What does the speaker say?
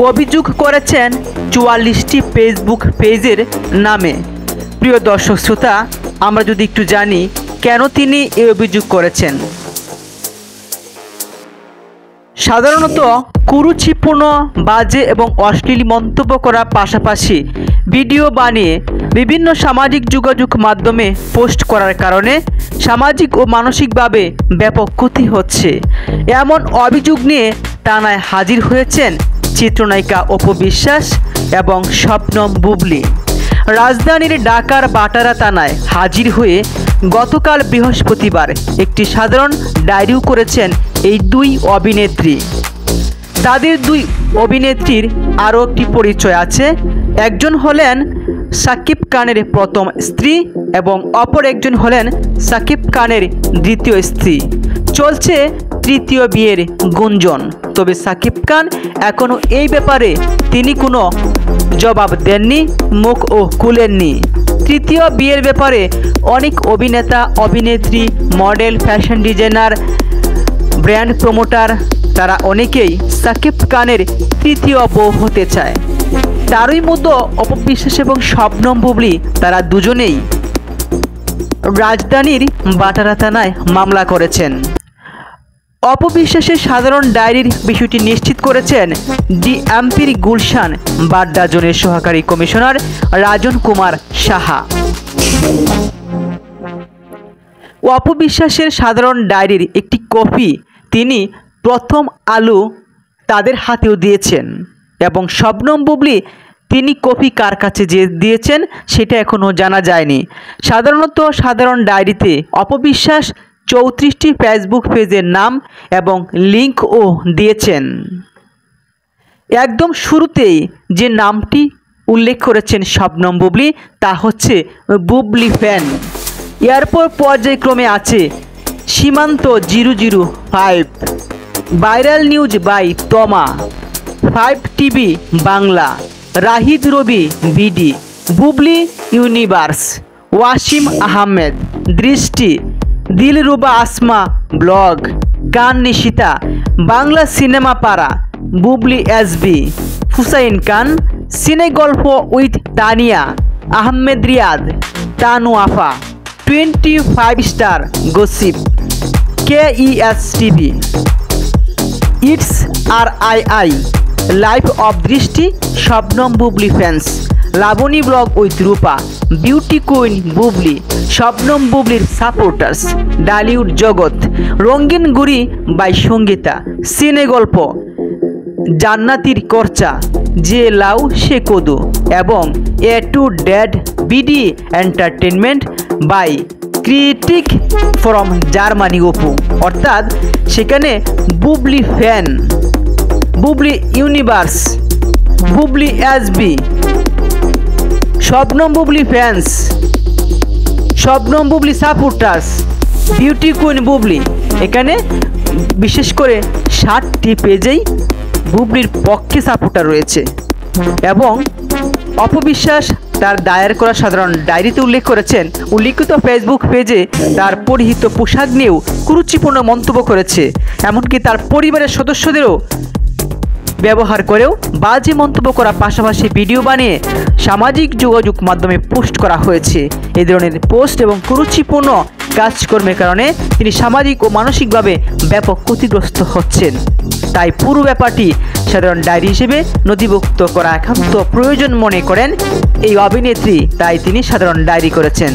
অভিযোগ করেছেন ৪৪টি ফেসবুক পেজের নামে। প্রিয় দর্শক শ্রোতা, আমরা যদি একটু জানি কেন তিনি এই অভিযোগ করেছেন। সাধারণত কুরুচিপূর্ণ, বাজে এবং অশ্লীল মন্তব্য করার পাশাপাশি ভিডিও বানিয়ে বিভিন্ন সামাজিক যোগাযোগ মাধ্যমে পোস্ট করার কারণে সামাজিক ও মানসিকভাবে ব্যাপক ক্ষতি হচ্ছে, এমন অভিযোগ নিয়ে থানায় হাজির হয়েছেন চিত্রনায়িকা অপু বিশ্বাস এবং শবনম বুবলী। রাজধানীর ঢাকার বাটারা থানায় হাজির হয়ে গতকাল বৃহস্পতিবার একটি সাধারণ ডায়েরিও করেছেন এই দুই অভিনেত্রী। তাদের দুই অভিনেত্রীর আরও একটি পরিচয় আছে। একজন হলেন শাকিব খানের প্রথম স্ত্রী এবং অপর একজন হলেন শাকিব খানের দ্বিতীয় স্ত্রী। চলছে তৃতীয় বিয়ের গুঞ্জন, তবে শাকিব খান এখনও এই ব্যাপারে তিনি কোনো জবাব দেননি, মুখও খুলেননি। তৃতীয় বিয়ের ব্যাপারে অনেক অভিনেতা, অভিনেত্রী, model, fashion designer, brand promoter তারা অনেকেই শাকিব খানের তৃতীয় বউ হতে চায়। তারই মধ্যে অপু বিশ্বাস এবং শবনম বুবলী তারা দুজনেই রাজধানীর বাটারা থানায় মামলা করেছেন। অপু বিশ্বাসের সাধারণ ডায়েরির বিষয়টি নিশ্চিত করেছেন ডিএমপির গুলশান বাড্ডা জোনের সহকারী কমিশনার রাজন কুমার সাহা। অপু বিশ্বাসের সাধারণ ডায়েরির একটি কপি তিনি প্রথম আলো তাদের হাতেও দিয়েছেন এবং শবনম বুবলী তিনি কপি কার কাছে যে দিয়েছেন সেটা এখনও জানা যায়নি। সাধারণত সাধারণ ডায়েরিতে অপু বিশ্বাস ৩৪টি ফেসবুক পেজের নাম এবং লিঙ্কও দিয়েছেন। একদম শুরুতেই যে নামটি উল্লেখ করেছেন শবনম বুবলী তা হচ্ছে বুবলী ফ্যান। এরপর পর্যায়ক্রমে আছে সীমান্ত 005, ভাইরাল নিউজ বাই তমা, 5 টিভি বাংলা, রাহিদ রবি বিডি, বুবলী ইউনিভার্স, ওয়াসিম আহমেদ, দৃষ্টি, দিলরুবা আসমা ব্লগ, গান নিশিতা, বাংলা সিনেমা পাড়া, Bubly SB, Hussain Khan, cine Golpo with Tania, Ahmed Riyad, Tanu Afa, 25 star gossip, KES TV, it's RII, life of Drishti, Shabnam Bubly fans, Laboni blog with Rupa, beauty queen Bubly, Shabnam বুবলীর সাপোর্টার্স, ডালিউড জগৎ, রঙিন গুড়ি বাই সঙ্গীতা, সিনে গল্প, জান্নাতির করচা, যে লাউ সে কদু এবং এ টু ডেড BD entertainment by critic from Germany Apu. অর্থাৎ সেখানে Bubly fan, Bubly universe, Bubly SB, Shabnam Bubly fans, Shabnam Bubly supporters, beauty queen Bubly. এখানে বিশেষ করে 60টি পেজেই বুবলীর পক্ষে সাপোর্টার রয়েছে এবং অপু বিশ্বাস তার দায়ের করা সাধারণ ডায়েরিতে উল্লেখ করেছেন উল্লিখিত ফেসবুক পেজে তার পরিহিত পোশাক নিয়েও কুরুচিপূর্ণ মন্তব্য করেছে, এমনকি তার পরিবারের সদস্যদেরও ব্যবহার করেও বাজে মন্তব্য করার পাশাপাশি ভিডিও বানিয়ে সামাজিক যোগাযোগ মাধ্যমে পোস্ট করা হয়েছে। এই ধরনের পোস্ট এবং কুরুচিপূর্ণ কাজকর্মের কারণে তিনি সামাজিক ও মানসিকভাবে ব্যাপক ক্ষতিগ্রস্ত হচ্ছেন। তাই পুরো ব্যাপারটি সাধারণ ডায়েরি হিসেবে নথিভুক্ত করা একান্ত প্রয়োজন মনে করেন এই অভিনেত্রী, তাই তিনি সাধারণ ডায়েরি করেছেন।